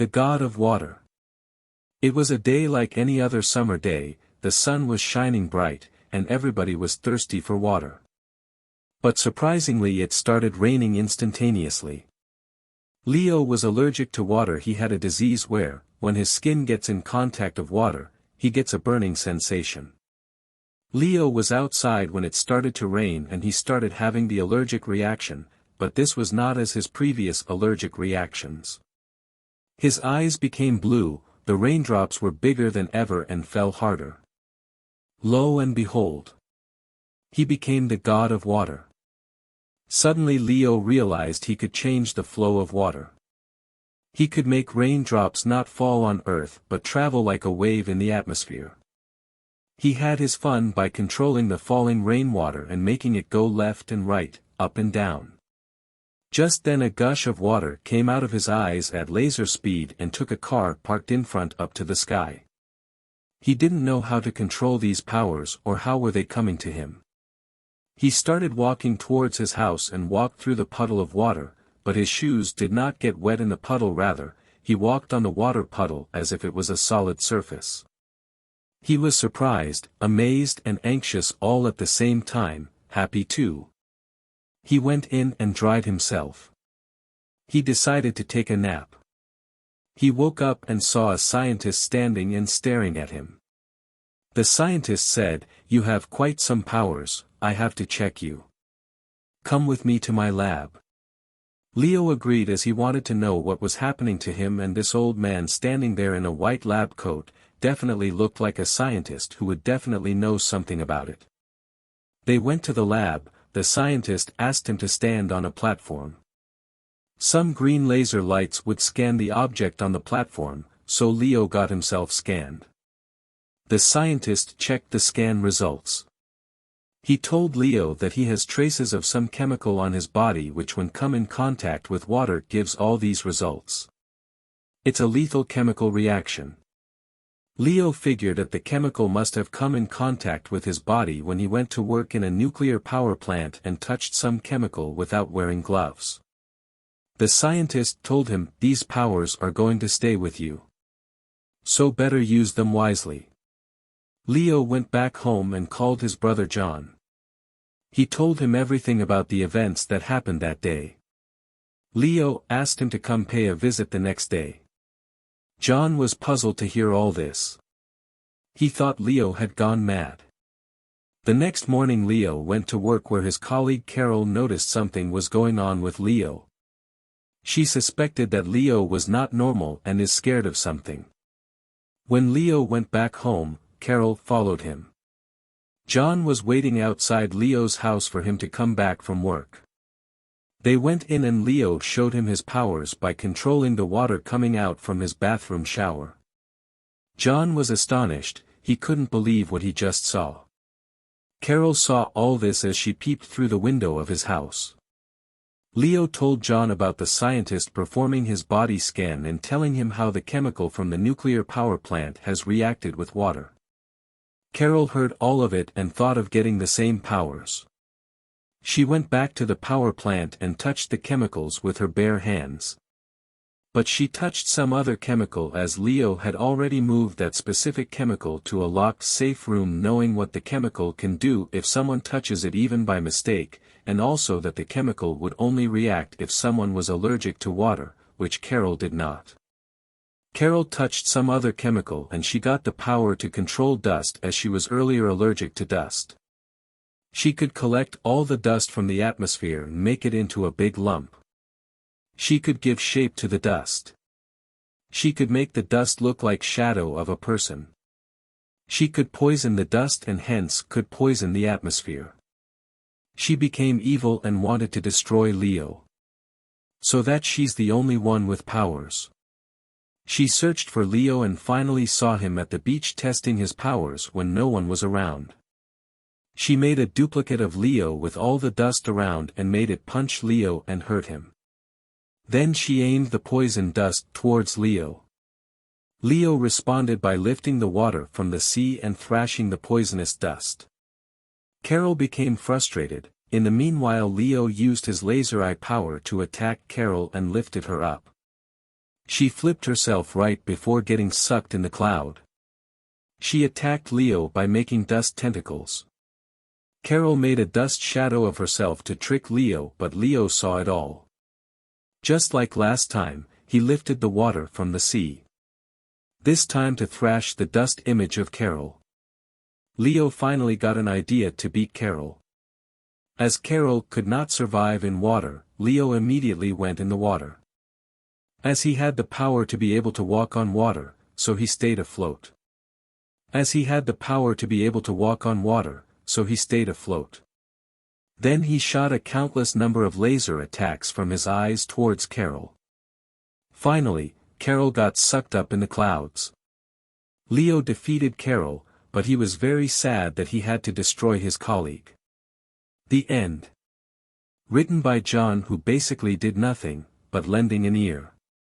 The god of water. It was a day like any other summer day, the sun was shining bright, and everybody was thirsty for water. But surprisingly it started raining instantaneously. Leo was allergic to water. He had a disease where, when his skin gets in contact of water, he gets a burning sensation. Leo was outside when it started to rain and he started having the allergic reaction, but this was not as his previous allergic reactions. His eyes became blue, the raindrops were bigger than ever and fell harder. Lo and behold! He became the god of water. Suddenly Leo realized he could change the flow of water. He could make raindrops not fall on earth but travel like a wave in the atmosphere. He had his fun by controlling the falling rainwater and making it go left and right, up and down. Just then a gush of water came out of his eyes at laser speed and took a car parked in front up to the sky. He didn't know how to control these powers or how were they coming to him. He started walking towards his house and walked through the puddle of water, but his shoes did not get wet in the puddle. Rather, he walked on the water puddle as if it was a solid surface. He was surprised, amazed and anxious all at the same time, happy too. He went in and dried himself. He decided to take a nap. He woke up and saw a scientist standing and staring at him. The scientist said, "You have quite some powers, I have to check you. Come with me to my lab." Leo agreed as he wanted to know what was happening to him, and this old man standing there in a white lab coat definitely looked like a scientist who would definitely know something about it. They went to the lab. The scientist asked him to stand on a platform. Some green laser lights would scan the object on the platform, so Leo got himself scanned. The scientist checked the scan results. He told Leo that he has traces of some chemical on his body which when come in contact with water gives all these results. It's a lethal chemical reaction. Leo figured that the chemical must have come in contact with his body when he went to work in a nuclear power plant and touched some chemical without wearing gloves. The scientist told him, "These powers are going to stay with you. So better use them wisely." Leo went back home and called his brother John. He told him everything about the events that happened that day. Leo asked him to come pay a visit the next day. John was puzzled to hear all this. He thought Leo had gone mad. The next morning Leo went to work where his colleague Carol noticed something was going on with Leo. She suspected that Leo was not normal and is scared of something. When Leo went back home, Carol followed him. John was waiting outside Leo's house for him to come back from work. They went in and Leo showed him his powers by controlling the water coming out from his bathroom shower. John was astonished, he couldn't believe what he just saw. Carol saw all this as she peeped through the window of his house. Leo told John about the scientist performing his body scan and telling him how the chemical from the nuclear power plant has reacted with water. Carol heard all of it and thought of getting the same powers. She went back to the power plant and touched the chemicals with her bare hands. But she touched some other chemical as Leo had already moved that specific chemical to a locked safe room, knowing what the chemical can do if someone touches it even by mistake, and also that the chemical would only react if someone was allergic to water, which Carol did not. Carol touched some other chemical and she got the power to control dust as she was earlier allergic to dust. She could collect all the dust from the atmosphere and make it into a big lump. She could give shape to the dust. She could make the dust look like shadow of a person. She could poison the dust and hence could poison the atmosphere. She became evil and wanted to destroy Leo. So that she's the only one with powers. She searched for Leo and finally saw him at the beach testing his powers when no one was around. She made a duplicate of Leo with all the dust around and made it punch Leo and hurt him. Then she aimed the poison dust towards Leo. Leo responded by lifting the water from the sea and thrashing the poisonous dust. Carol became frustrated. In the meanwhile Leo used his laser eye power to attack Carol and lifted her up. She flipped herself right before getting sucked in the cloud. She attacked Leo by making dust tentacles. Carol made a dust shadow of herself to trick Leo, but Leo saw it all. Just like last time, he lifted the water from the sea. This time to thrash the dust image of Carol. Leo finally got an idea to beat Carol. As Carol could not survive in water, Leo immediately went in the water. As he had the power to be able to walk on water, so he stayed afloat. As he had the power to be able to walk on water, so he stayed afloat. Then he shot a countless number of laser attacks from his eyes towards Carol. Finally, Carol got sucked up in the clouds. Leo defeated Carol, but he was very sad that he had to destroy his colleague. The end. Written by John, who basically did nothing, but lending an ear.